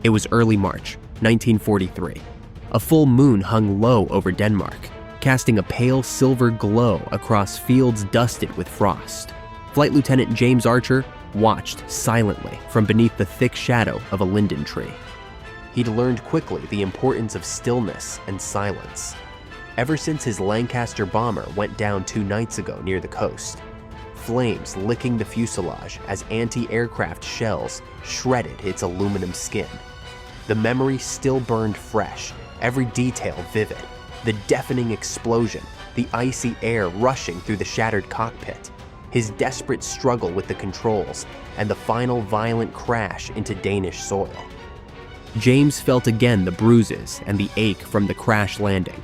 It was early March, 1943. A full moon hung low over Denmark, casting a pale silver glow across fields dusted with frost. Flight Lieutenant James Archer watched silently from beneath the thick shadow of a linden tree. He'd learned quickly the importance of stillness and silence. Ever since his Lancaster bomber went down 2 nights ago near the coast, flames licking the fuselage as anti-aircraft shells shredded its aluminum skin. The memory still burned fresh, every detail vivid. The deafening explosion, the icy air rushing through the shattered cockpit, his desperate struggle with the controls, and the final violent crash into Danish soil. James felt again the bruises and the ache from the crash landing.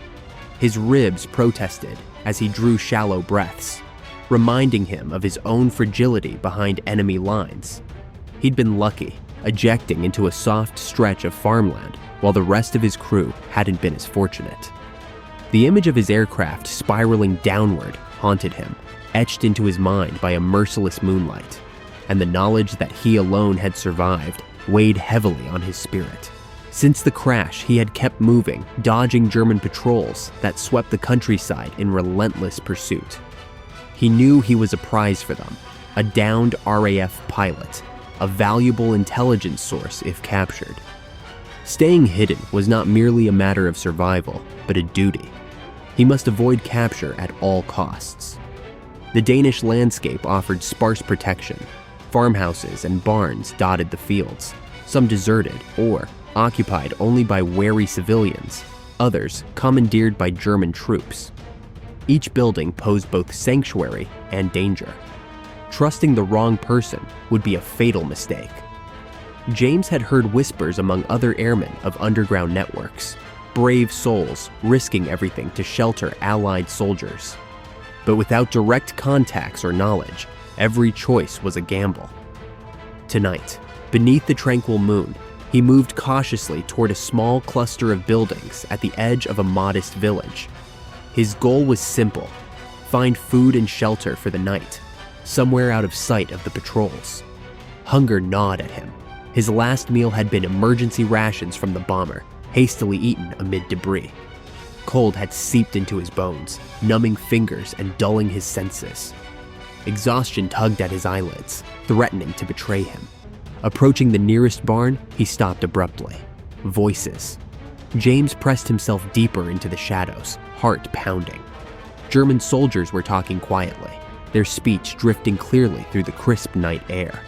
His ribs protested as he drew shallow breaths, reminding him of his own fragility behind enemy lines. He'd been lucky, ejecting into a soft stretch of farmland while the rest of his crew hadn't been as fortunate. The image of his aircraft spiraling downward haunted him, etched into his mind by a merciless moonlight, and the knowledge that he alone had survived weighed heavily on his spirit. Since the crash, he had kept moving, dodging German patrols that swept the countryside in relentless pursuit. He knew he was a prize for them, a downed RAF pilot, a valuable intelligence source if captured. Staying hidden was not merely a matter of survival, but a duty. He must avoid capture at all costs. The Danish landscape offered sparse protection. Farmhouses and barns dotted the fields, some deserted or occupied only by wary civilians, others commandeered by German troops. Each building posed both sanctuary and danger. Trusting the wrong person would be a fatal mistake. James had heard whispers among other airmen of underground networks, brave souls risking everything to shelter Allied soldiers. But without direct contacts or knowledge, every choice was a gamble. Tonight, beneath the tranquil moon, he moved cautiously toward a small cluster of buildings at the edge of a modest village. His goal was simple: find food and shelter for the night, somewhere out of sight of the patrols. Hunger gnawed at him. His last meal had been emergency rations from the bomber, hastily eaten amid debris. Cold had seeped into his bones, numbing fingers and dulling his senses. Exhaustion tugged at his eyelids, threatening to betray him. Approaching the nearest barn, he stopped abruptly. Voices. James pressed himself deeper into the shadows, heart pounding. German soldiers were talking quietly, their speech drifting clearly through the crisp night air.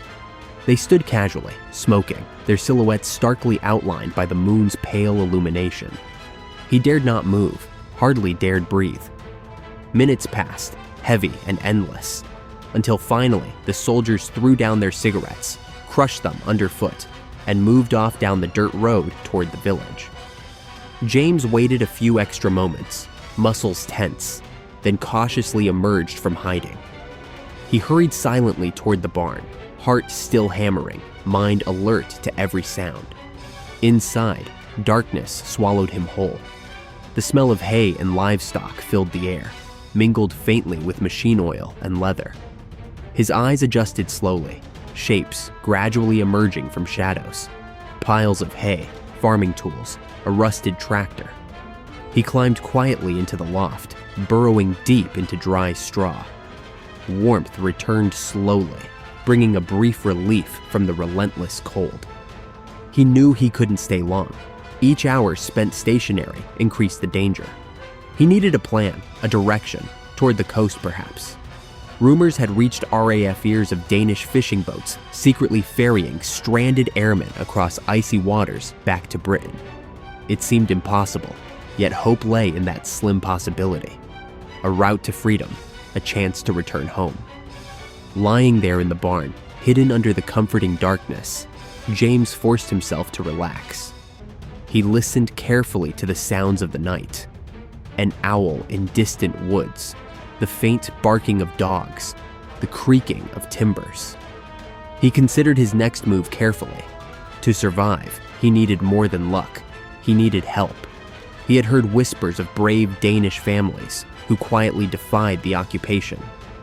They stood casually, smoking, their silhouettes starkly outlined by the moon's pale illumination. He dared not move, hardly dared breathe. Minutes passed, heavy and endless, until finally the soldiers threw down their cigarettes, crushed them underfoot, and moved off down the dirt road toward the village. James waited a few extra moments, muscles tense, then cautiously emerged from hiding. He hurried silently toward the barn, heart still hammering, mind alert to every sound. Inside, darkness swallowed him whole. The smell of hay and livestock filled the air, mingled faintly with machine oil and leather. His eyes adjusted slowly, shapes gradually emerging from shadows. Piles of hay, farming tools, a rusted tractor. He climbed quietly into the loft, burrowing deep into dry straw. Warmth returned slowly, bringing a brief relief from the relentless cold. He knew he couldn't stay long. Each hour spent stationary increased the danger. He needed a plan, a direction, toward the coast perhaps. Rumors had reached RAF ears of Danish fishing boats secretly ferrying stranded airmen across icy waters back to Britain. It seemed impossible, yet hope lay in that slim possibility. A route to freedom, a chance to return home. Lying there in the barn, hidden under the comforting darkness, James forced himself to relax. He listened carefully to the sounds of the night. An owl in distant woods, the faint barking of dogs, the creaking of timbers. He considered his next move carefully. To survive, he needed more than luck. He needed help. He had heard whispers of brave Danish families who quietly defied the occupation,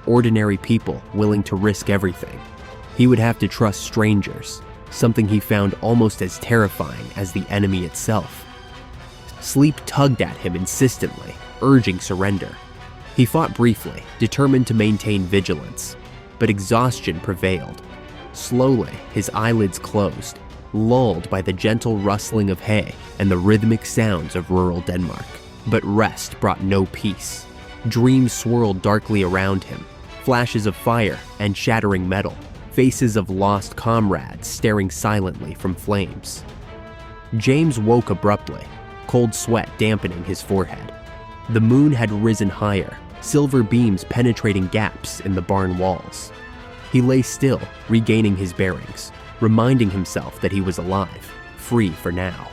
ordinary people willing to risk everything. He would have to trust strangers, something he found almost as terrifying as the enemy itself. Sleep tugged at him insistently, urging surrender. He fought briefly, determined to maintain vigilance, but exhaustion prevailed. Slowly, his eyelids closed, lulled by the gentle rustling of hay and the rhythmic sounds of rural Denmark. But rest brought no peace. Dreams swirled darkly around him, flashes of fire and shattering metal, faces of lost comrades staring silently from flames. James woke abruptly, cold sweat dampening his forehead. The moon had risen higher, silver beams penetrating gaps in the barn walls. He lay still, regaining his bearings, reminding himself that he was alive, free for now.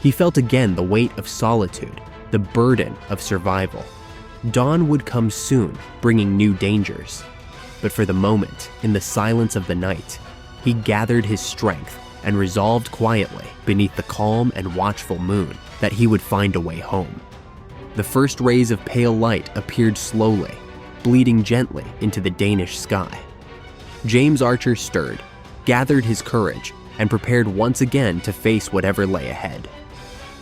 He felt again the weight of solitude, the burden of survival. Dawn would come soon, bringing new dangers. But for the moment, in the silence of the night, he gathered his strength and resolved quietly, beneath the calm and watchful moon, that he would find a way home. The first rays of pale light appeared slowly, bleeding gently into the Danish sky. James Archer stirred, gathered his courage, and prepared once again to face whatever lay ahead.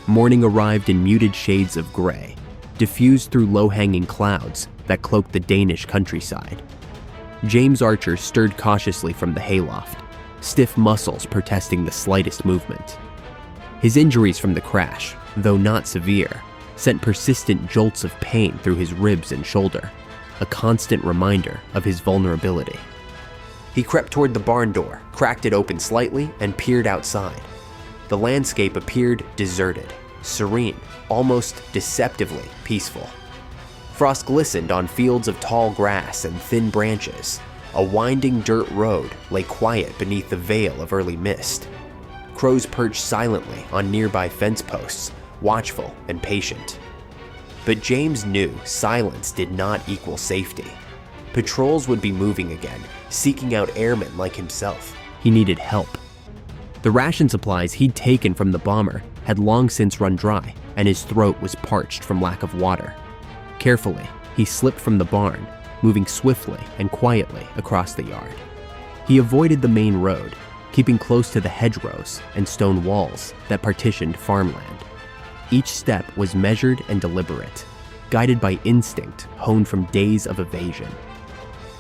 Morning arrived in muted shades of gray, diffused through low-hanging clouds that cloaked the Danish countryside. James Archer stirred cautiously from the hayloft, stiff muscles protesting the slightest movement. His injuries from the crash, though not severe, sent persistent jolts of pain through his ribs and shoulder, a constant reminder of his vulnerability. He crept toward the barn door, cracked it open slightly, and peered outside. The landscape appeared deserted, serene, almost deceptively peaceful. Frost glistened on fields of tall grass and thin branches. A winding dirt road lay quiet beneath the veil of early mist. Crows perched silently on nearby fence posts, watchful and patient. But James knew silence did not equal safety. Patrols would be moving again, seeking out airmen like himself. He needed help. The ration supplies he'd taken from the bomber had long since run dry, and his throat was parched from lack of water. Carefully, he slipped from the barn, moving swiftly and quietly across the yard. He avoided the main road, keeping close to the hedgerows and stone walls that partitioned farmland. Each step was measured and deliberate, guided by instinct honed from days of evasion.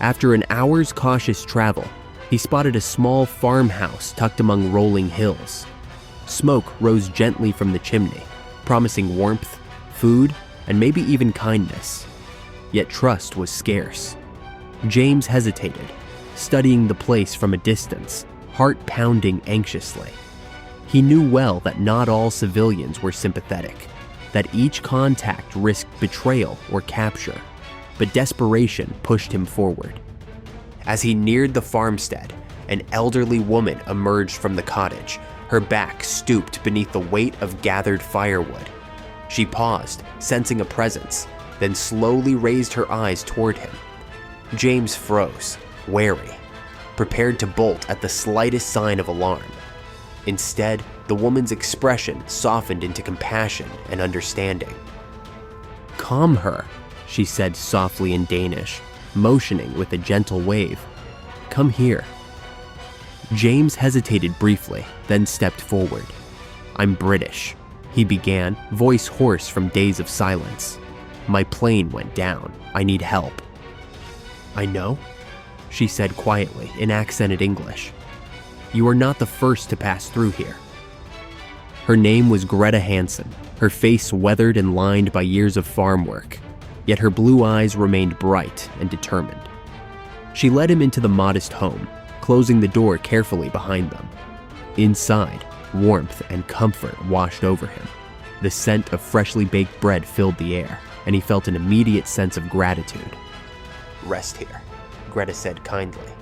After an hour's cautious travel, he spotted a small farmhouse tucked among rolling hills. Smoke rose gently from the chimney, promising warmth, food, and maybe even kindness. Yet trust was scarce. James hesitated, studying the place from a distance, heart pounding anxiously. He knew well that not all civilians were sympathetic, that each contact risked betrayal or capture, but desperation pushed him forward. As he neared the farmstead, an elderly woman emerged from the cottage, her back stooped beneath the weight of gathered firewood. She paused, sensing a presence, then slowly raised her eyes toward him. James froze, wary, prepared to bolt at the slightest sign of alarm. Instead, the woman's expression softened into compassion and understanding. "Calm her," she said softly in Danish, motioning with a gentle wave. "Come here." James hesitated briefly, then stepped forward. "I'm British," he began, voice hoarse from days of silence. "My plane went down. I need help." "I know," she said quietly in accented English. "You are not the first to pass through here." Her name was Greta Hansen, her face weathered and lined by years of farm work, yet her blue eyes remained bright and determined. She led him into the modest home, closing the door carefully behind them. Inside, warmth and comfort washed over him. The scent of freshly baked bread filled the air, and he felt an immediate sense of gratitude. "Rest here," Greta said kindly.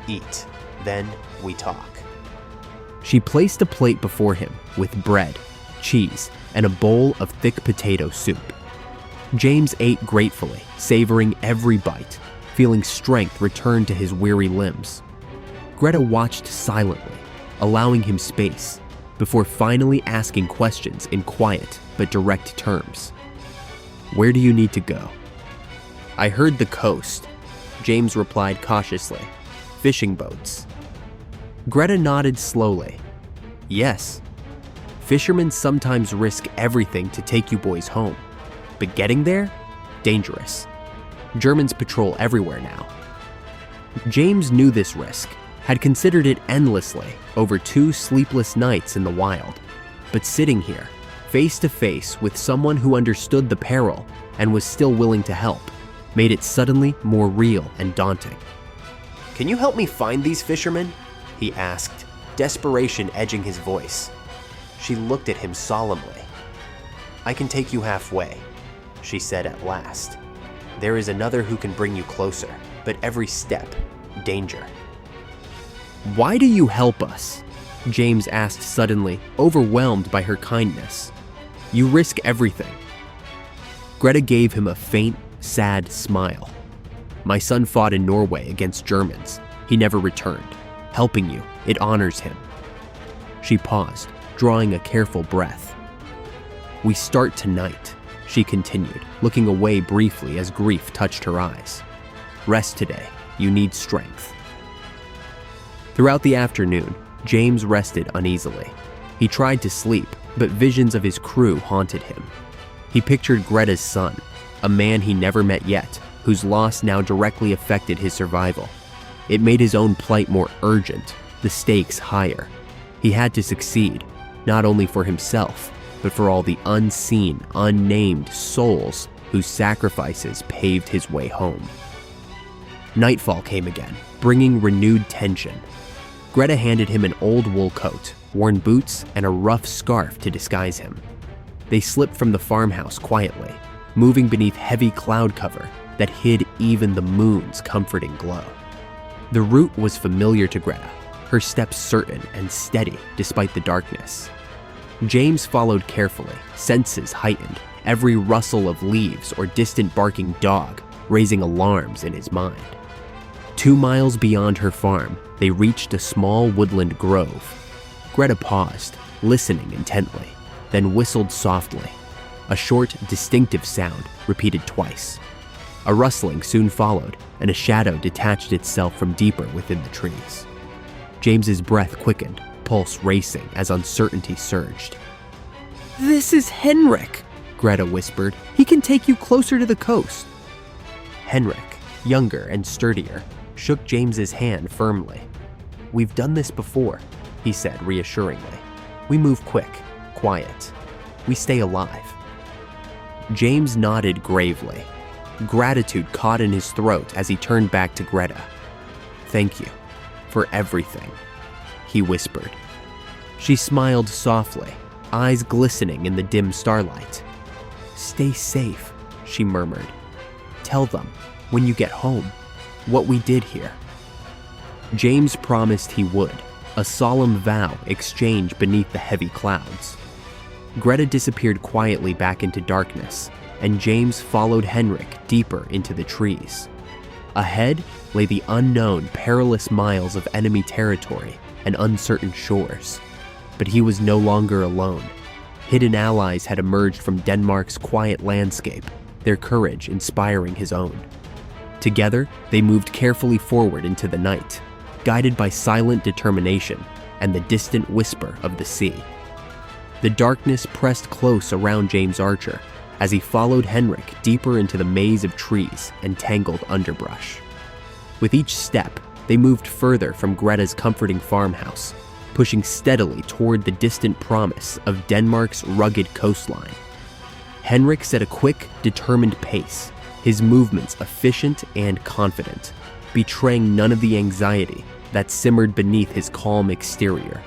"Eat, then we talk." She placed a plate before him with bread, cheese, and a bowl of thick potato soup. James ate gratefully, savoring every bite, feeling strength return to his weary limbs. Greta watched silently, allowing him space, before finally asking questions in quiet but direct terms. "Where do you need to go?" "I heard the coast," James replied cautiously. "Fishing boats." Greta nodded slowly. Yes. Fishermen sometimes risk everything to take you boys home, but getting there? Dangerous. Germans patrol everywhere now. James knew this risk, had considered it endlessly over 2 sleepless nights in the wild, but sitting here, face to face with someone who understood the peril and was still willing to help, made it suddenly more real and daunting. "Can you help me find these fishermen?" he asked, desperation edging his voice. She looked at him solemnly. "I can take you halfway," she said at last. "There is another who can bring you closer, but every step, danger." "Why do you help us?" James asked suddenly, overwhelmed by her kindness. "You risk everything." Greta gave him a faint, sad smile. "My son fought in Norway against Germans. He never returned. Helping you, it honors him." She paused, drawing a careful breath. "We start tonight," she continued, looking away briefly as grief touched her eyes. "Rest today. You need strength." Throughout the afternoon, James rested uneasily. He tried to sleep, but visions of his crew haunted him. He pictured Greta's son, a man he never met yet, whose loss now directly affected his survival. It made his own plight more urgent, the stakes higher. He had to succeed, not only for himself, but for all the unseen, unnamed souls whose sacrifices paved his way home. Nightfall came again, bringing renewed tension. Greta handed him an old wool coat, worn boots, and a rough scarf to disguise him. They slipped from the farmhouse quietly, moving beneath heavy cloud cover that hid even the moon's comforting glow. The route was familiar to Greta, her steps certain and steady despite the darkness. James followed carefully, senses heightened, every rustle of leaves or distant barking dog raising alarms in his mind. 2 miles beyond her farm, they reached a small woodland grove. Greta paused, listening intently, then whistled softly. A short, distinctive sound repeated twice. A rustling soon followed, and a shadow detached itself from deeper within the trees. James's breath quickened, pulse racing as uncertainty surged. "This is Henrik," Greta whispered. "He can take you closer to the coast." Henrik, younger and sturdier, shook James's hand firmly. "We've done this before," he said reassuringly. "We move quick, quiet. We stay alive." James nodded gravely. Gratitude caught in his throat as he turned back to Greta. "Thank you for everything," he whispered. She smiled softly, eyes glistening in the dim starlight. "Stay safe," she murmured. "Tell them, when you get home, what we did here." James promised he would, a solemn vow exchanged beneath the heavy clouds. Greta disappeared quietly back into darkness, and James followed Henrik deeper into the trees. Ahead lay the unknown, perilous miles of enemy territory and uncertain shores. But he was no longer alone. Hidden allies had emerged from Denmark's quiet landscape, their courage inspiring his own. Together, they moved carefully forward into the night, guided by silent determination and the distant whisper of the sea. The darkness pressed close around James Archer as he followed Henrik deeper into the maze of trees and tangled underbrush. With each step, they moved further from Greta's comforting farmhouse, pushing steadily toward the distant promise of Denmark's rugged coastline. Henrik set a quick, determined pace, his movements efficient and confident, betraying none of the anxiety that simmered beneath his calm exterior.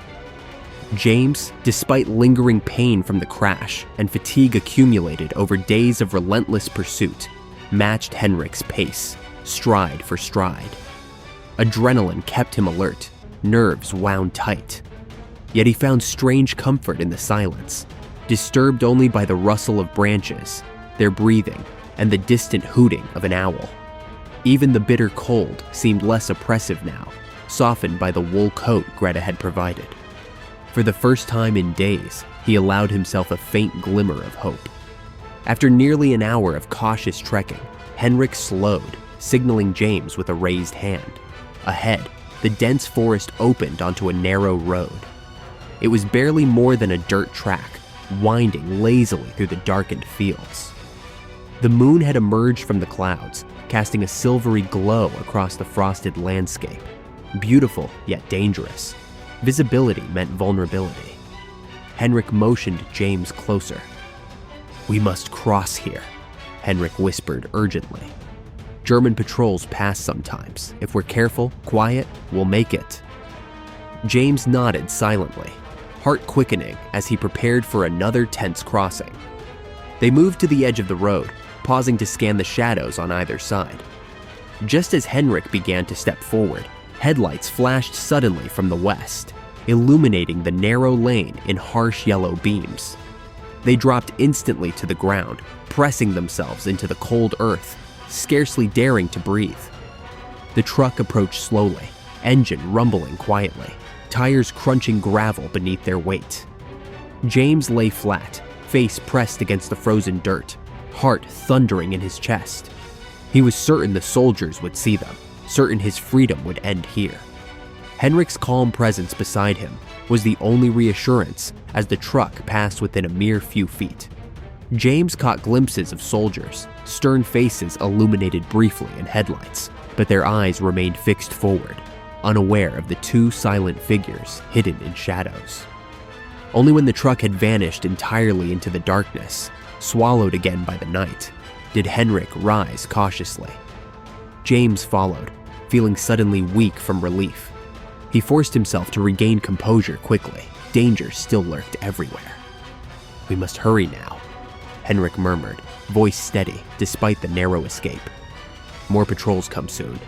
James, despite lingering pain from the crash and fatigue accumulated over days of relentless pursuit, matched Henrik's pace, stride for stride. Adrenaline kept him alert, nerves wound tight. Yet he found strange comfort in the silence, disturbed only by the rustle of branches, their breathing, and the distant hooting of an owl. Even the bitter cold seemed less oppressive now, softened by the wool coat Greta had provided. For the first time in days, he allowed himself a faint glimmer of hope. After nearly an hour of cautious trekking, Henrik slowed, signaling James with a raised hand. Ahead, the dense forest opened onto a narrow road. It was barely more than a dirt track, winding lazily through the darkened fields. The moon had emerged from the clouds, casting a silvery glow across the frosted landscape. Beautiful, yet dangerous. Visibility meant vulnerability. Henrik motioned James closer. "We must cross here," Henrik whispered urgently. "German patrols pass sometimes. If we're careful, quiet, we'll make it." James nodded silently, heart quickening as he prepared for another tense crossing. They moved to the edge of the road, pausing to scan the shadows on either side. Just as Henrik began to step forward, headlights flashed suddenly from the west, illuminating the narrow lane in harsh yellow beams. They dropped instantly to the ground, pressing themselves into the cold earth, scarcely daring to breathe. The truck approached slowly, engine rumbling quietly, tires crunching gravel beneath their weight. James lay flat, face pressed against the frozen dirt, heart thundering in his chest. He was certain the soldiers would see them, certain his freedom would end here. Henrik's calm presence beside him was the only reassurance as the truck passed within a mere few feet. James caught glimpses of soldiers, stern faces illuminated briefly in headlights, but their eyes remained fixed forward, unaware of the two silent figures hidden in shadows. Only when the truck had vanished entirely into the darkness, swallowed again by the night, did Henrik rise cautiously. James followed, feeling suddenly weak from relief. He forced himself to regain composure quickly. Danger still lurked everywhere. "We must hurry now," Henrik murmured, voice steady despite the narrow escape. "More patrols come soon."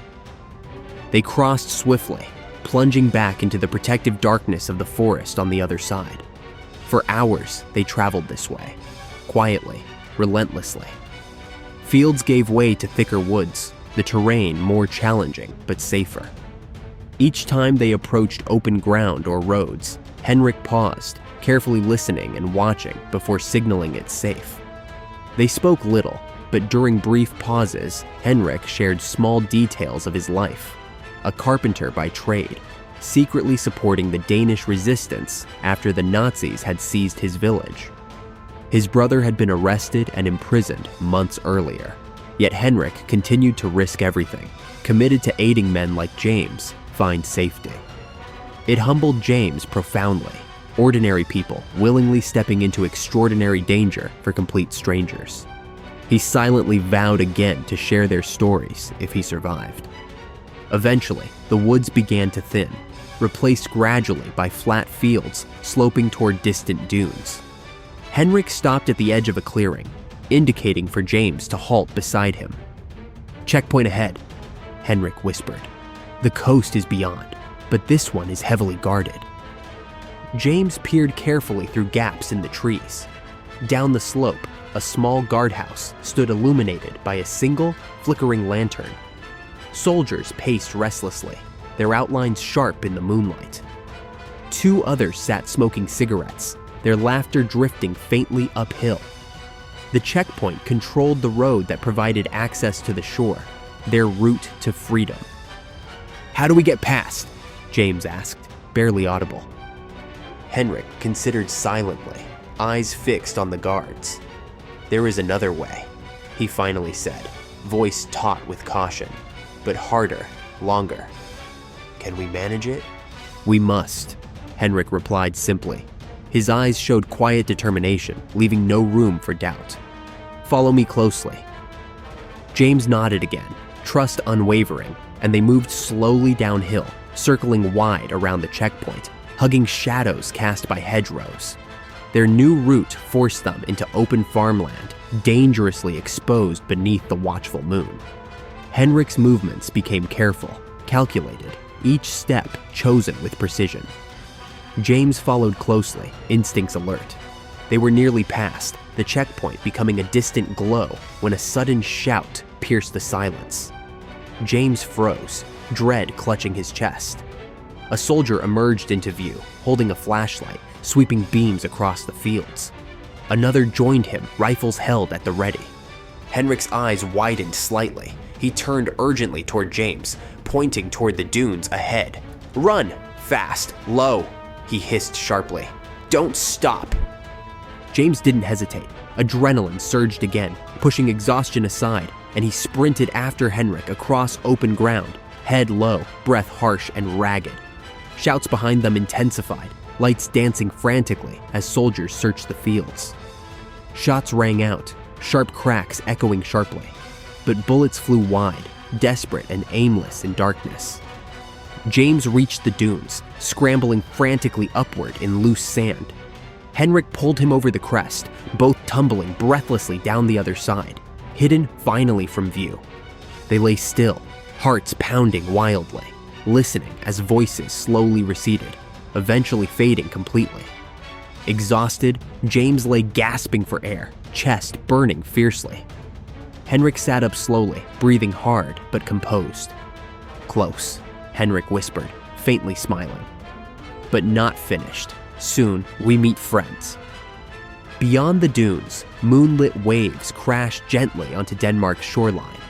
They crossed swiftly, plunging back into the protective darkness of the forest on the other side. For hours, they traveled this way, quietly, relentlessly. Fields gave way to thicker woods, the terrain more challenging but safer. Each time they approached open ground or roads, Henrik paused, carefully listening and watching before signaling it's safe. They spoke little, but during brief pauses, Henrik shared small details of his life. A carpenter by trade, secretly supporting the Danish resistance after the Nazis had seized his village. His brother had been arrested and imprisoned months earlier, yet Henrik continued to risk everything, committed to aiding men like James find safety. It humbled James profoundly, ordinary people willingly stepping into extraordinary danger for complete strangers. He silently vowed again to share their stories if he survived. Eventually, the woods began to thin, replaced gradually by flat fields sloping toward distant dunes. Henrik stopped at the edge of a clearing, indicating for James to halt beside him. "Checkpoint ahead," Henrik whispered. "The coast is beyond, but this one is heavily guarded." James peered carefully through gaps in the trees. Down the slope, a small guardhouse stood illuminated by a single, flickering lantern. Soldiers paced restlessly, their outlines sharp in the moonlight. Two others sat smoking cigarettes, their laughter drifting faintly uphill. The checkpoint controlled the road that provided access to the shore, their route to freedom. "How do we get past?" James asked, barely audible. Henrik considered silently, eyes fixed on the guards. "There is another way," he finally said, voice taut with caution, but harder, longer. "Can we manage it?" "We must," Henrik replied simply. His eyes showed quiet determination, leaving no room for doubt. "Follow me closely." James nodded again, trust unwavering, and they moved slowly downhill, circling wide around the checkpoint, hugging shadows cast by hedgerows. Their new route forced them into open farmland, dangerously exposed beneath the watchful moon. Henrik's movements became careful, calculated, each step chosen with precision. James followed closely, instincts alert. They were nearly past, the checkpoint becoming a distant glow when a sudden shout pierced the silence. James froze, dread clutching his chest. A soldier emerged into view, holding a flashlight, sweeping beams across the fields. Another joined him, rifles held at the ready. Henrik's eyes widened slightly. He turned urgently toward James, pointing toward the dunes ahead. "Run! Fast! Low!" he hissed sharply. "Don't stop!" James didn't hesitate. Adrenaline surged again, pushing exhaustion aside, and he sprinted after Henrik across open ground, head low, breath harsh and ragged. Shouts behind them intensified, lights dancing frantically as soldiers searched the fields. Shots rang out, sharp cracks echoing sharply, but bullets flew wide, desperate and aimless in darkness. James reached the dunes, scrambling frantically upward in loose sand. Henrik pulled him over the crest, both tumbling breathlessly down the other side, hidden finally from view. They lay still, hearts pounding wildly, listening as voices slowly receded, eventually fading completely. Exhausted, James lay gasping for air, chest burning fiercely. Henrik sat up slowly, breathing hard but composed. "Close," Henrik whispered, faintly smiling. "But not finished. Soon we meet friends." Beyond the dunes, moonlit waves crashed gently onto Denmark's shoreline.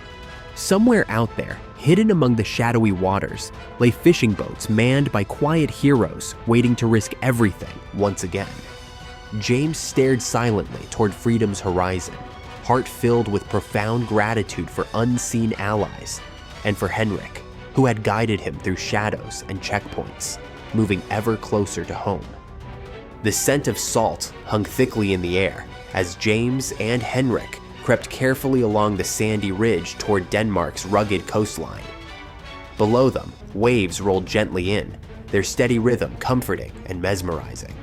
Somewhere out there, hidden among the shadowy waters, lay fishing boats manned by quiet heroes waiting to risk everything once again. James stared silently toward freedom's horizon, heart filled with profound gratitude for unseen allies and for Henrik, who had guided him through shadows and checkpoints, moving ever closer to home. The scent of salt hung thickly in the air as James and Henrik crept carefully along the sandy ridge toward Denmark's rugged coastline. Below them, waves rolled gently in, their steady rhythm comforting and mesmerizing.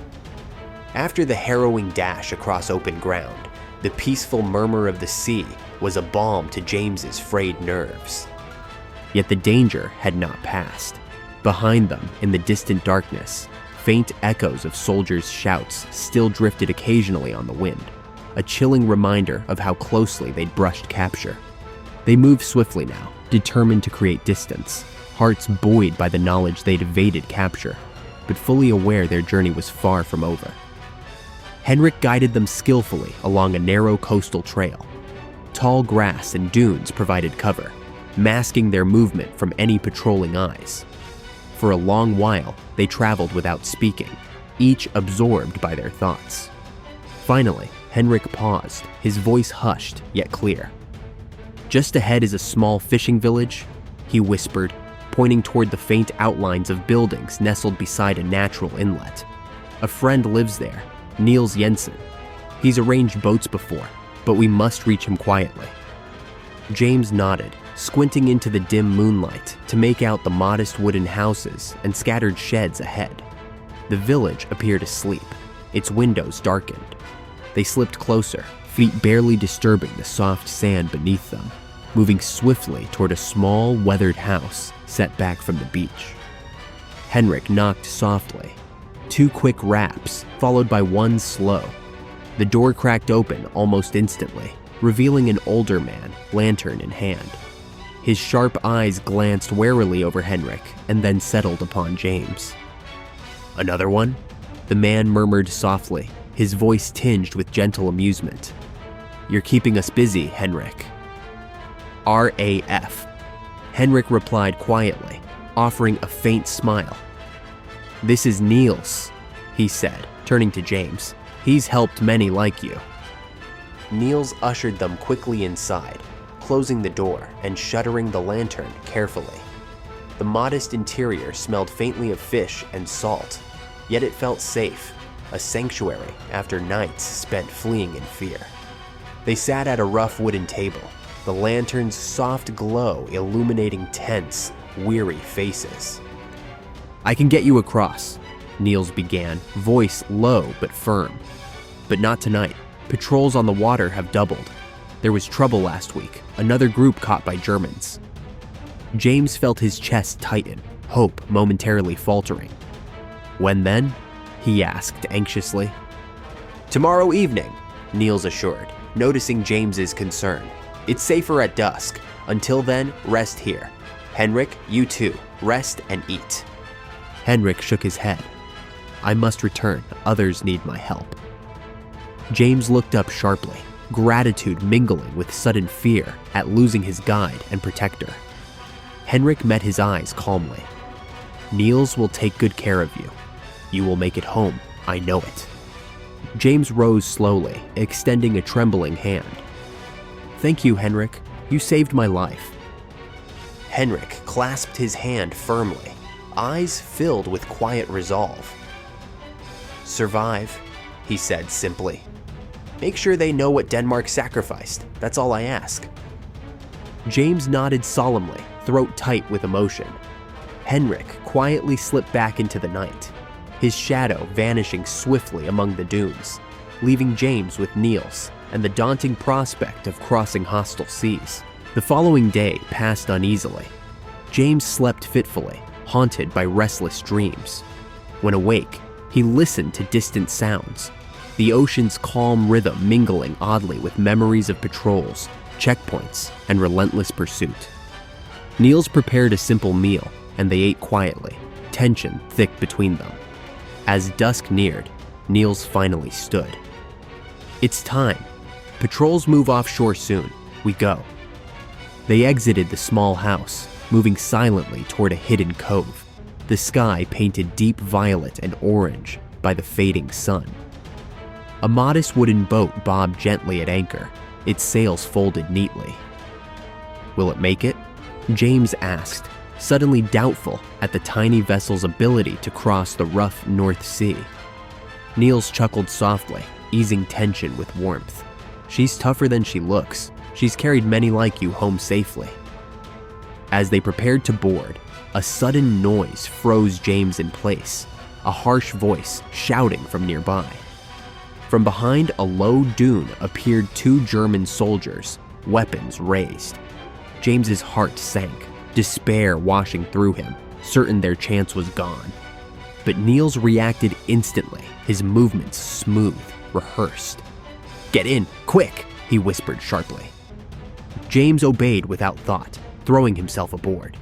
After the harrowing dash across open ground, the peaceful murmur of the sea was a balm to James's frayed nerves. Yet the danger had not passed. Behind them, in the distant darkness, faint echoes of soldiers' shouts still drifted occasionally on the wind, a chilling reminder of how closely they'd brushed capture. They moved swiftly now, determined to create distance, hearts buoyed by the knowledge they'd evaded capture, but fully aware their journey was far from over. Henrik guided them skillfully along a narrow coastal trail. Tall grass and dunes provided cover, masking their movement from any patrolling eyes. For a long while, they traveled without speaking, each absorbed by their thoughts. Finally, Henrik paused, his voice hushed yet clear. "Just ahead is a small fishing village," he whispered, pointing toward the faint outlines of buildings nestled beside a natural inlet. "A friend lives there, Niels Jensen. He's arranged boats before, but we must reach him quietly." James nodded, squinting into the dim moonlight to make out the modest wooden houses and scattered sheds ahead. The village appeared asleep, its windows darkened. They slipped closer, feet barely disturbing the soft sand beneath them, moving swiftly toward a small, weathered house set back from the beach. Henrik knocked softly. 2 quick raps, followed by 1 slow. The door cracked open almost instantly, revealing an older man, lantern in hand. His sharp eyes glanced warily over Henrik and then settled upon James. "Another one?" the man murmured softly, his voice tinged with gentle amusement. "You're keeping us busy, Henrik." "RAF," Henrik replied quietly, offering a faint smile. "This is Niels," he said, turning to James. "He's helped many like you." Niels ushered them quickly inside, closing the door and shuttering the lantern carefully. The modest interior smelled faintly of fish and salt, yet it felt safe, a sanctuary after nights spent fleeing in fear. They sat at a rough wooden table, the lantern's soft glow illuminating tense, weary faces. "I can get you across," Niels began, voice low but firm. "But not tonight. Patrols on the water have doubled. There was trouble last week, another group caught by Germans." James felt his chest tighten, hope momentarily faltering. "When then?" he asked anxiously. "Tomorrow evening," Niels assured, noticing James's concern. "It's safer at dusk. Until then, rest here. Henrik, you too. Rest and eat." Henrik shook his head. "I must return. Others need my help." James looked up sharply, gratitude mingling with sudden fear at losing his guide and protector. Henrik met his eyes calmly. "Niels will take good care of you. You will make it home, I know it." James rose slowly, extending a trembling hand. "Thank you, Henrik. You saved my life." Henrik clasped his hand firmly, eyes filled with quiet resolve. "Survive," he said simply. "Make sure they know what Denmark sacrificed. That's all I ask." James nodded solemnly, throat tight with emotion. Henrik quietly slipped back into the night, his shadow vanishing swiftly among the dunes, leaving James with Niels and the daunting prospect of crossing hostile seas. The following day passed uneasily. James slept fitfully, haunted by restless dreams. When awake, he listened to distant sounds, the ocean's calm rhythm mingling oddly with memories of patrols, checkpoints, and relentless pursuit. Niels prepared a simple meal, and they ate quietly, tension thick between them. As dusk neared, Niels finally stood. "It's time. Patrols move offshore soon. We go." They exited the small house, moving silently toward a hidden cove, the sky painted deep violet and orange by the fading sun. A modest wooden boat bobbed gently at anchor, its sails folded neatly. "Will it make it?" James asked, suddenly doubtful at the tiny vessel's ability to cross the rough North Sea. Niels chuckled softly, easing tension with warmth. "She's tougher than she looks. She's carried many like you home safely." As they prepared to board, a sudden noise froze James in place, a harsh voice shouting from nearby. From behind a low dune appeared two German soldiers, weapons raised. James's heart sank, despair washing through him, certain their chance was gone. But Niels reacted instantly, his movements smooth, rehearsed. "Get in, quick!" he whispered sharply. James obeyed without thought, throwing himself aboard.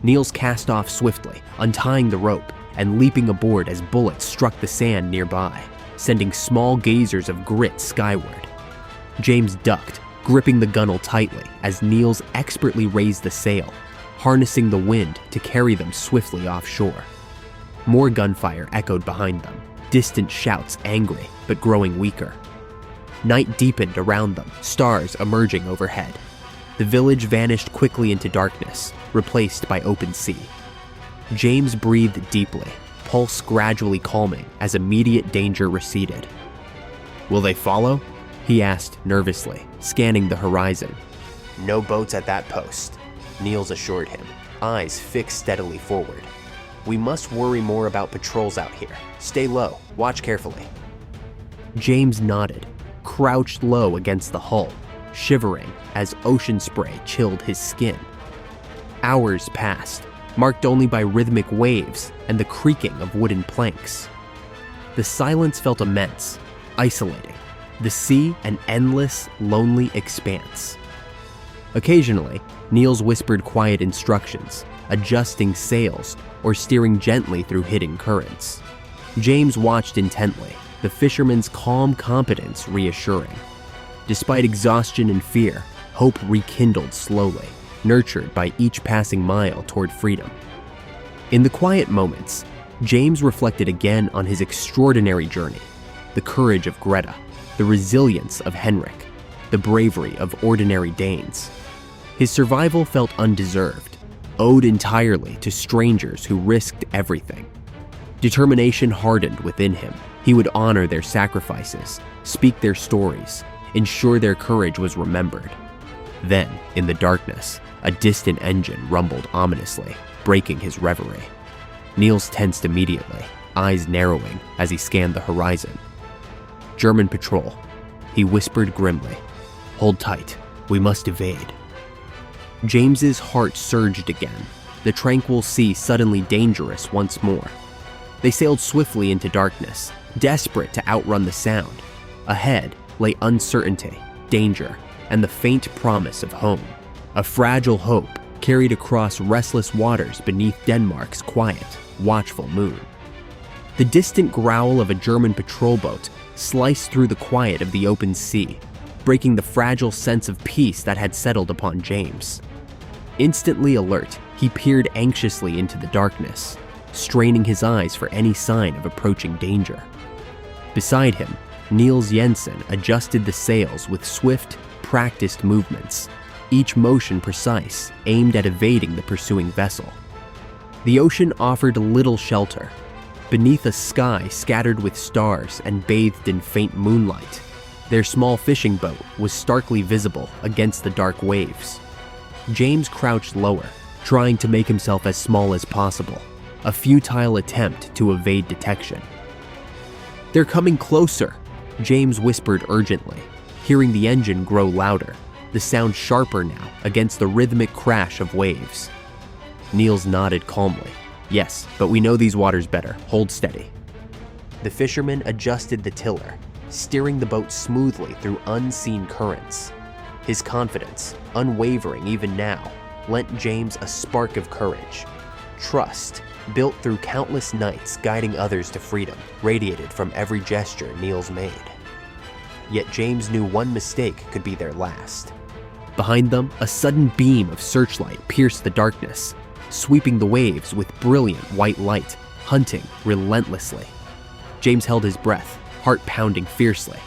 Niels cast off swiftly, untying the rope and leaping aboard as bullets struck the sand nearby, sending small geysers of grit skyward. James ducked, gripping the gunwale tightly as Niels expertly raised the sail, harnessing the wind to carry them swiftly offshore. More gunfire echoed behind them, distant shouts angry but growing weaker. Night deepened around them, stars emerging overhead. The village vanished quickly into darkness, replaced by open sea. James breathed deeply, pulse gradually calming as immediate danger receded. "Will they follow?" he asked nervously, scanning the horizon. "No boats at that post," Niels assured him, eyes fixed steadily forward. "We must worry more about patrols out here. Stay low, watch carefully." James nodded, crouched low against the hull, shivering as ocean spray chilled his skin. Hours passed, marked only by rhythmic waves and the creaking of wooden planks. The silence felt immense, isolating, the sea an endless, lonely expanse. Occasionally, Niels whispered quiet instructions, adjusting sails or steering gently through hidden currents. James watched intently, the fisherman's calm competence reassuring. Despite exhaustion and fear, hope rekindled slowly, nurtured by each passing mile toward freedom. In the quiet moments, James reflected again on his extraordinary journey, the courage of Greta, the resilience of Henrik, the bravery of ordinary Danes. His survival felt undeserved, owed entirely to strangers who risked everything. Determination hardened within him. He would honor their sacrifices, speak their stories, ensure their courage was remembered. Then, in the darkness, a distant engine rumbled ominously, breaking his reverie. Niels tensed immediately, eyes narrowing as he scanned the horizon. "German patrol," he whispered grimly. "Hold tight, we must evade." James's heart surged again, the tranquil sea suddenly dangerous once more. They sailed swiftly into darkness, desperate to outrun the sound. Ahead lay uncertainty, danger, and the faint promise of home. A fragile hope carried across restless waters beneath Denmark's quiet, watchful moon. The distant growl of a German patrol boat sliced through the quiet of the open sea, breaking the fragile sense of peace that had settled upon James. Instantly alert, he peered anxiously into the darkness, straining his eyes for any sign of approaching danger. Beside him, Niels Jensen adjusted the sails with swift, practiced movements, each motion precise, aimed at evading the pursuing vessel. The ocean offered little shelter. Beneath a sky scattered with stars and bathed in faint moonlight, their small fishing boat was starkly visible against the dark waves. James crouched lower, trying to make himself as small as possible, a futile attempt to evade detection. "They're coming closer," James whispered urgently, hearing the engine grow louder, the sound sharper now against the rhythmic crash of waves. Niels nodded calmly. "Yes, but we know these waters better. Hold steady." The fisherman adjusted the tiller, steering the boat smoothly through unseen currents. His confidence, unwavering even now, lent James a spark of courage. Trust, built through countless nights guiding others to freedom, radiated from every gesture Niels made. Yet James knew one mistake could be their last. Behind them, a sudden beam of searchlight pierced the darkness, sweeping the waves with brilliant white light, hunting relentlessly. James held his breath, heart pounding fiercely.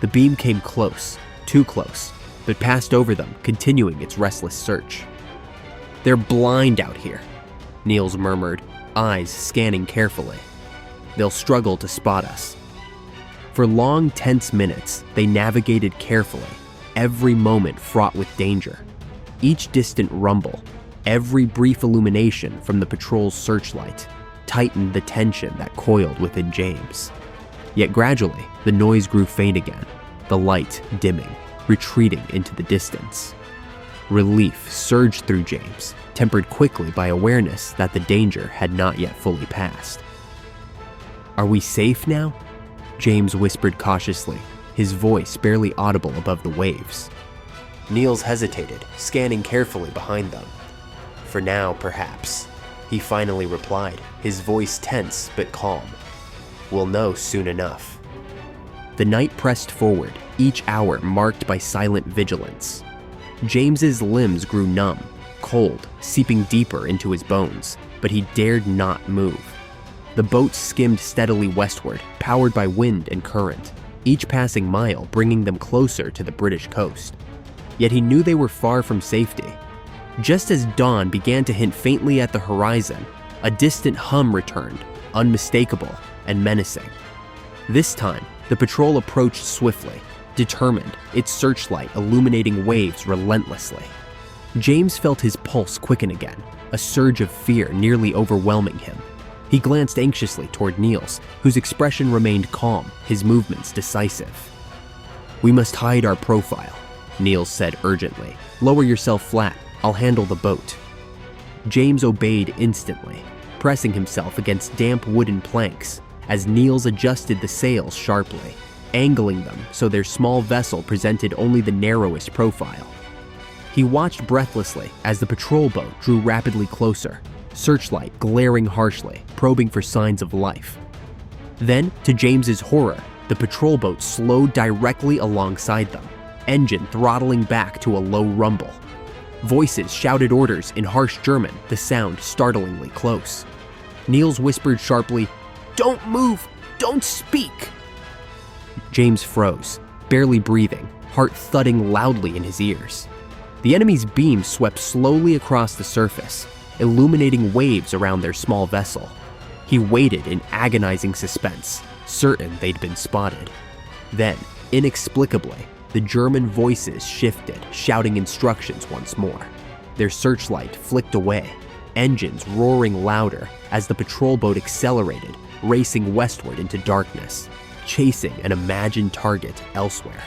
The beam came close, too close, but passed over them, continuing its restless search. "They're blind out here," Niels murmured, eyes scanning carefully. "They'll struggle to spot us." For long, tense minutes, they navigated carefully, every moment fraught with danger. Each distant rumble, every brief illumination from the patrol's searchlight, tightened the tension that coiled within James. Yet gradually, the noise grew faint again, the light dimming, retreating into the distance. Relief surged through James, tempered quickly by awareness that the danger had not yet fully passed. "Are we safe now?" James whispered cautiously, his voice barely audible above the waves. Niels hesitated, scanning carefully behind them. "For now, perhaps," he finally replied, his voice tense but calm. "We'll know soon enough." The night pressed forward, each hour marked by silent vigilance. James's limbs grew numb, cold, seeping deeper into his bones, but he dared not move. The boat skimmed steadily westward, powered by wind and current, each passing mile bringing them closer to the British coast. Yet he knew they were far from safety. Just as dawn began to hint faintly at the horizon, a distant hum returned, unmistakable and menacing. This time, the patrol approached swiftly, determined, its searchlight illuminating waves relentlessly. James felt his pulse quicken again, a surge of fear nearly overwhelming him. He glanced anxiously toward Niels, whose expression remained calm, his movements decisive. "We must hide our profile," Niels said urgently. "Lower yourself flat. I'll handle the boat." James obeyed instantly, pressing himself against damp wooden planks as Niels adjusted the sails sharply, angling them so their small vessel presented only the narrowest profile. He watched breathlessly as the patrol boat drew rapidly closer, searchlight glaring harshly, probing for signs of life. Then, to James's horror, the patrol boat slowed directly alongside them, engine throttling back to a low rumble. Voices shouted orders in harsh German, the sound startlingly close. Niels whispered sharply, "Don't move! Don't speak!" James froze, barely breathing, heart thudding loudly in his ears. The enemy's beam swept slowly across the surface, illuminating waves around their small vessel. He waited in agonizing suspense, certain they'd been spotted. Then, inexplicably, the German voices shifted, shouting instructions once more. Their searchlight flicked away, engines roaring louder as the patrol boat accelerated, racing westward into darkness, chasing an imagined target elsewhere.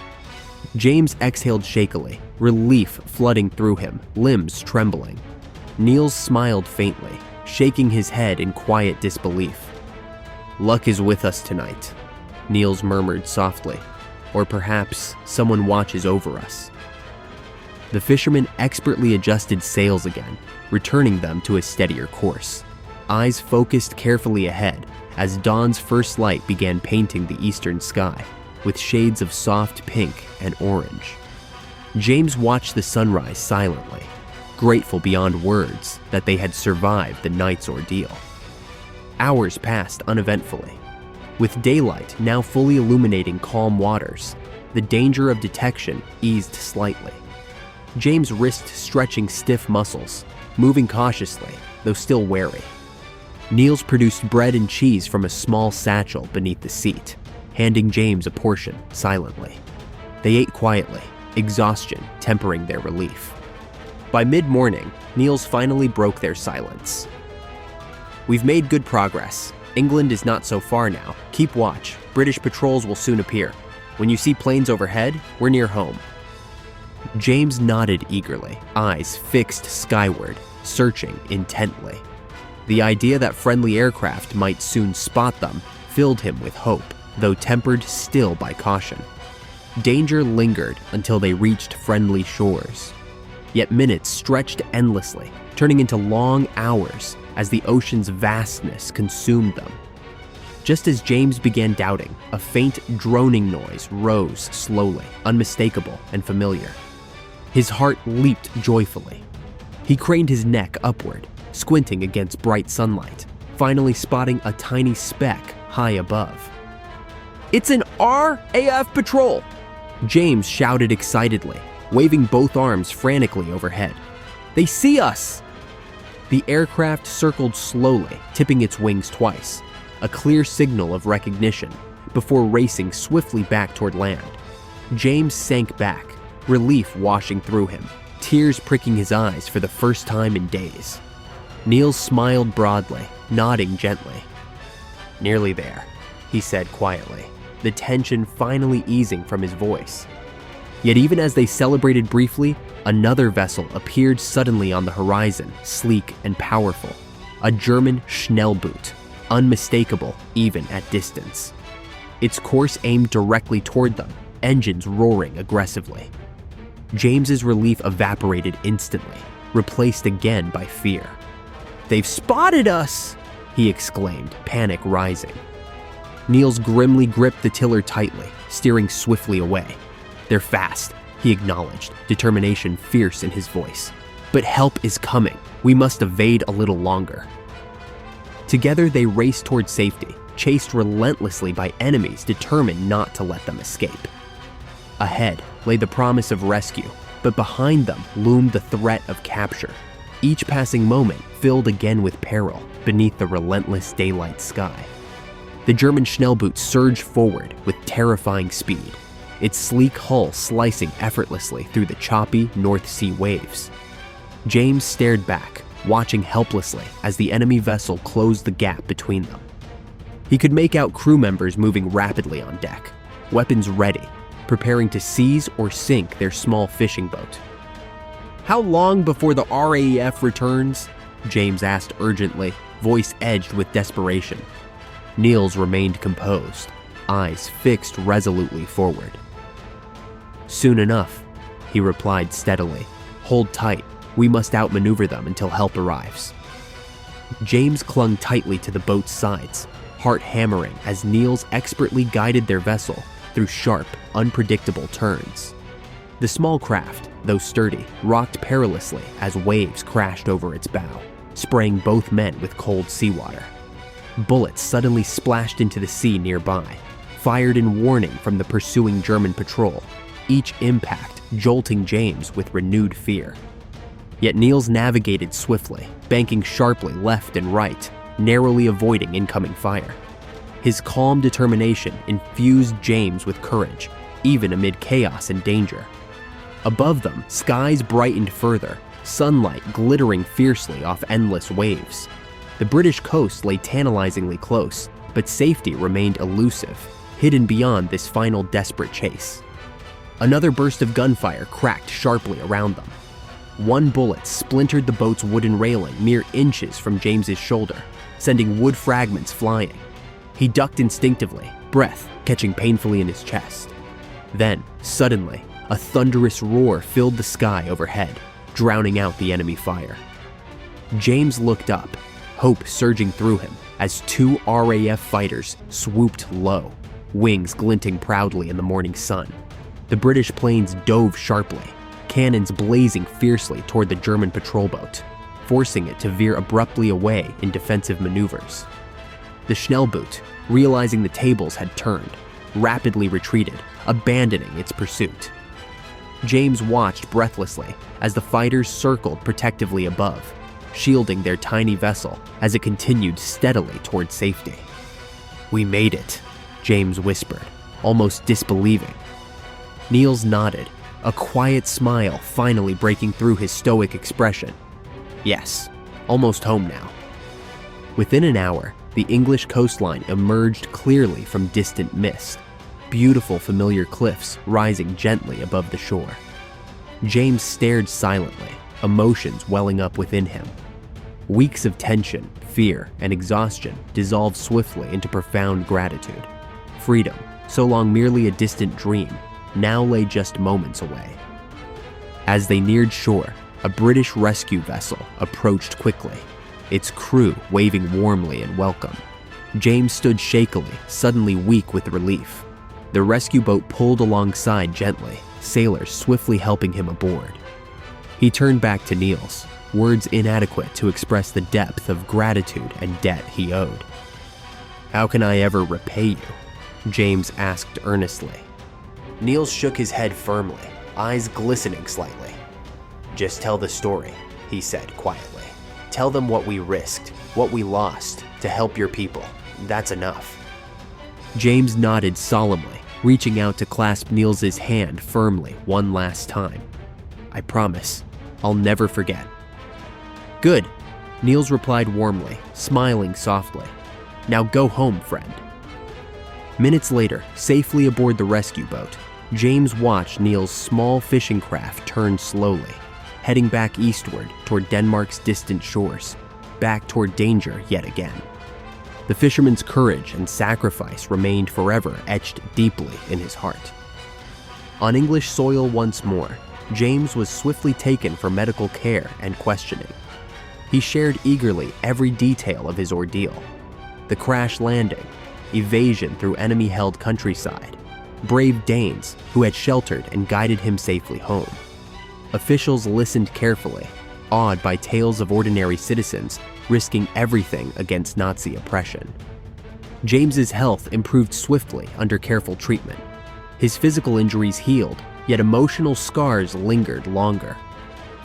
James exhaled shakily, relief flooding through him, limbs trembling. Niels smiled faintly, shaking his head in quiet disbelief. "Luck is with us tonight," Niels murmured softly. "Or perhaps someone watches over us." The fisherman expertly adjusted sails again, returning them to a steadier course. Eyes focused carefully ahead as dawn's first light began painting the eastern sky. with shades of soft pink and orange. James watched the sunrise silently, grateful beyond words that they had survived the night's ordeal. Hours passed uneventfully. With daylight now fully illuminating calm waters, the danger of detection eased slightly. James risked stretching stiff muscles, moving cautiously, though still wary. Niels produced bread and cheese from a small satchel beneath the seat, handing James a portion silently. They ate quietly, exhaustion tempering their relief. By mid-morning, Niels finally broke their silence. "We've made good progress. England is not so far now. Keep watch. British patrols will soon appear. When you see planes overhead, we're near home." James nodded eagerly, eyes fixed skyward, searching intently. The idea that friendly aircraft might soon spot them filled him with hope, though tempered still by caution. Danger lingered until they reached friendly shores. Yet minutes stretched endlessly, turning into long hours as the ocean's vastness consumed them. Just as James began doubting, a faint droning noise rose slowly, unmistakable and familiar. His heart leaped joyfully. He craned his neck upward, squinting against bright sunlight, finally spotting a tiny speck high above. "It's an RAF patrol!" James shouted excitedly, waving both arms frantically overhead. "They see us!" The aircraft circled slowly, tipping its wings twice, a clear signal of recognition, before racing swiftly back toward land. James sank back, relief washing through him, tears pricking his eyes for the first time in days. Niels smiled broadly, nodding gently. "Nearly there," he said quietly, the tension finally easing from his voice. Yet even as they celebrated briefly, another vessel appeared suddenly on the horizon, sleek and powerful. A German Schnellboot, unmistakable even at distance. Its course aimed directly toward them, engines roaring aggressively. James's relief evaporated instantly, replaced again by fear. "They've spotted us!" he exclaimed, panic rising. Niels grimly gripped the tiller tightly, steering swiftly away. "They're fast," he acknowledged, determination fierce in his voice. "But help is coming. We must evade a little longer." Together they raced toward safety, chased relentlessly by enemies determined not to let them escape. Ahead lay the promise of rescue, but behind them loomed the threat of capture. Each passing moment filled again with peril beneath the relentless daylight sky. The German Schnellboot surged forward with terrifying speed, its sleek hull slicing effortlessly through the choppy North Sea waves. James stared back, watching helplessly as the enemy vessel closed the gap between them. He could make out crew members moving rapidly on deck, weapons ready, preparing to seize or sink their small fishing boat. "How long before the RAF returns?" James asked urgently, voice edged with desperation. Niels remained composed, eyes fixed resolutely forward. "Soon enough," he replied steadily. "Hold tight. We must outmaneuver them until help arrives." James clung tightly to the boat's sides, heart hammering as Niels expertly guided their vessel through sharp, unpredictable turns. The small craft, though sturdy, rocked perilously as waves crashed over its bow, spraying both men with cold seawater. Bullets suddenly splashed into the sea nearby, fired in warning from the pursuing German patrol, each impact jolting James with renewed fear. Yet Niels navigated swiftly, banking sharply left and right, narrowly avoiding incoming fire. His calm determination infused James with courage, even amid chaos and danger. Above them, skies brightened further, sunlight glittering fiercely off endless waves. The British coast lay tantalizingly close, but safety remained elusive, hidden beyond this final desperate chase. Another burst of gunfire cracked sharply around them. One bullet splintered the boat's wooden railing mere inches from James's shoulder, sending wood fragments flying. He ducked instinctively, breath catching painfully in his chest. Then, suddenly, a thunderous roar filled the sky overhead, drowning out the enemy fire. James looked up, hope surging through him as two RAF fighters swooped low. wings glinting proudly in the morning sun. The British planes dove sharply, cannons blazing fiercely toward the German patrol boat, forcing it to veer abruptly away in defensive maneuvers. The Schnellboot, realizing the tables had turned, rapidly retreated, abandoning its pursuit. James watched breathlessly as the fighters circled protectively above, shielding their tiny vessel as it continued steadily toward safety. "We made it," James whispered, almost disbelieving. Niels nodded, a quiet smile finally breaking through his stoic expression. "Yes, almost home now." Within an hour, the English coastline emerged clearly from distant mist, beautiful familiar cliffs rising gently above the shore. James stared silently, emotions welling up within him. Weeks of tension, fear, and exhaustion dissolved swiftly into profound gratitude. Freedom, so long merely a distant dream, now lay just moments away. As they neared shore, a British rescue vessel approached quickly, its crew waving warmly in welcome. James stood shakily, suddenly weak with relief. The rescue boat pulled alongside gently, sailors swiftly helping him aboard. He turned back to Niels, words inadequate to express the depth of gratitude and debt he owed. "How can I ever repay you?" James asked earnestly. Niels shook his head firmly, eyes glistening slightly. "Just tell the story," he said quietly. "Tell them what we risked, what we lost, to help your people. That's enough." James nodded solemnly, reaching out to clasp Niels's hand firmly one last time. "I promise, I'll never forget." "Good," Niels replied warmly, smiling softly. "Now go home, friend." Minutes later, safely aboard the rescue boat, James watched Niels' small fishing craft turn slowly, heading back eastward toward Denmark's distant shores, back toward danger yet again. The fisherman's courage and sacrifice remained forever etched deeply in his heart. On English soil once more, James was swiftly taken for medical care and questioning. He shared eagerly every detail of his ordeal: the crash landing, evasion through enemy-held countryside, brave Danes who had sheltered and guided him safely home. Officials listened carefully, awed by tales of ordinary citizens risking everything against Nazi oppression. James's health improved swiftly under careful treatment. His physical injuries healed, yet emotional scars lingered longer.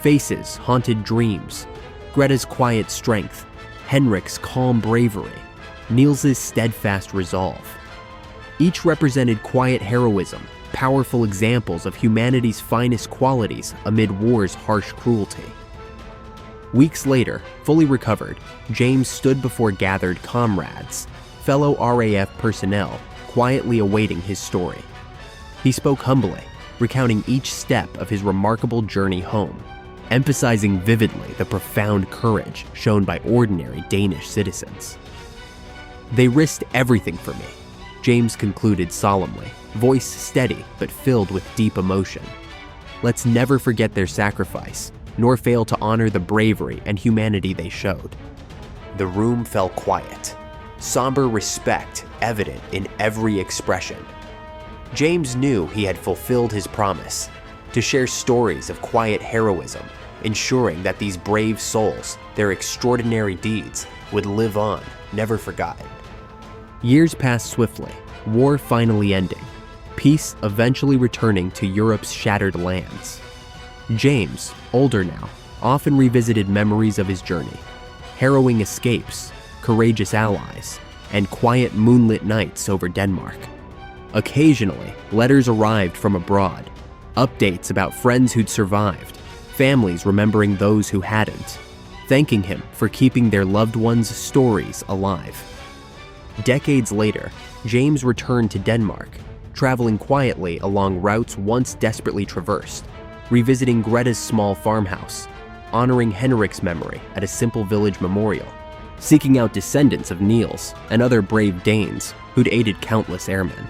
Faces haunted dreams: Greta's quiet strength, Henrik's calm bravery, Niels's steadfast resolve. Each represented quiet heroism, powerful examples of humanity's finest qualities amid war's harsh cruelty. Weeks later, fully recovered, James stood before gathered comrades, fellow RAF personnel, quietly awaiting his story. He spoke humbly, recounting each step of his remarkable journey home, emphasizing vividly the profound courage shown by ordinary Danish citizens. "They risked everything for me," James concluded solemnly, voice steady but filled with deep emotion. "Let's never forget their sacrifice, nor fail to honor the bravery and humanity they showed." The room fell quiet, somber respect evident in every expression. James knew he had fulfilled his promise to share stories of quiet heroism, ensuring that these brave souls, their extraordinary deeds, would live on, never forgotten. Years passed swiftly, war finally ending, peace eventually returning to Europe's shattered lands. James, older now, often revisited memories of his journey: harrowing escapes, courageous allies, and quiet moonlit nights over Denmark. Occasionally, letters arrived from abroad, updates about friends who'd survived, families remembering those who hadn't, thanking him for keeping their loved ones' stories alive. Decades later, James returned to Denmark, traveling quietly along routes once desperately traversed, revisiting Greta's small farmhouse, honoring Henrik's memory at a simple village memorial, seeking out descendants of Niels and other brave Danes who'd aided countless airmen.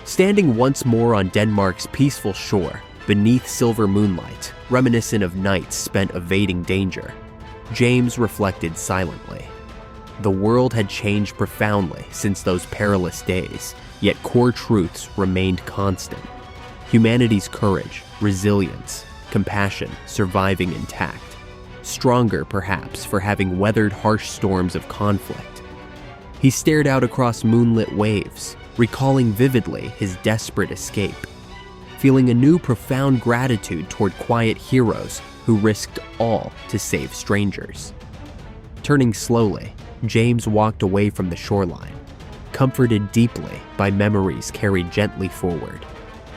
Standing once more on Denmark's peaceful shore, beneath silver moonlight, reminiscent of nights spent evading danger, James reflected silently. The world had changed profoundly since those perilous days, yet core truths remained constant. Humanity's courage, resilience, compassion surviving intact. Stronger, perhaps, for having weathered harsh storms of conflict. He stared out across moonlit waves, recalling vividly his desperate escape, feeling a new profound gratitude toward quiet heroes who risked all to save strangers. Turning slowly, James walked away from the shoreline, comforted deeply by memories carried gently forward,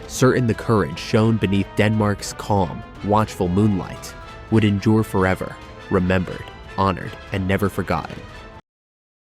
certain the courage shown beneath Denmark's calm, watchful moonlight would endure forever, remembered, honored, and never forgotten.